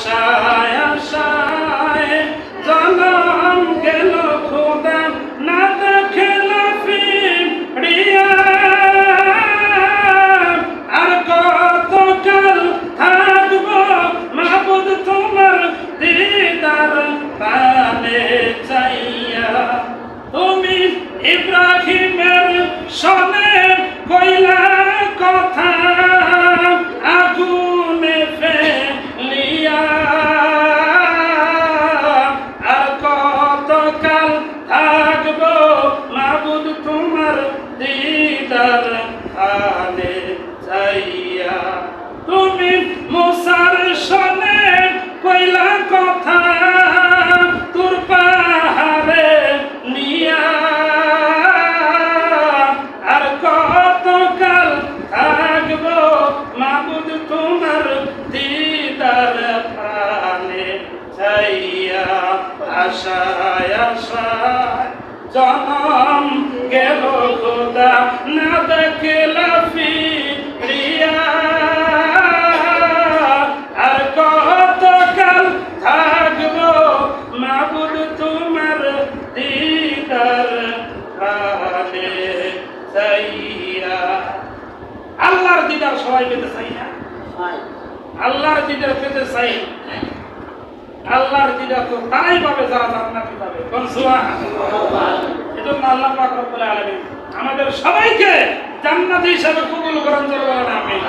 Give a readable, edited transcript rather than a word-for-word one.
আশায় আশায় জনম গেল খোদা না দেখলা ফিরিয়া আর কতকাল থাকবো মাবুদ তোমার দিদার পানে চাইয়া তুমি ইব্রাহিমের সনে কইলা কথা আগুনে ফেলিয়া আর কতকাল থাকবো মাবুদ তোমার দিদার পানে চাইয়া তুমি মুসার সনে কইলা কথা তোর পাহাড়ে নিয়া আর কতকাল থাকবো মাবুদ তোমার দিদার প্রাণে চাইয়া আশায় আশায় জনম গেল খোদা না দেখলা ফিরিয়া আর কতকাল থাকবো মাবুদ তোমার দিদার প্রাণে চাইয়া। আল্লাহর দিদার সবাই পেতে চাই না, আল্লাহর দিদার পেতে চাই। আল্লাহর দিদার তো তাই পাবে যারা জান্নাতে যাবে। কোন সুবহানাল্লাহ। এজন্য আল্লাহ পাক রব্বুল আলামিন আমাদের সবাইকে জান্নাতি হিসেবে কবুল করেন। আমিন।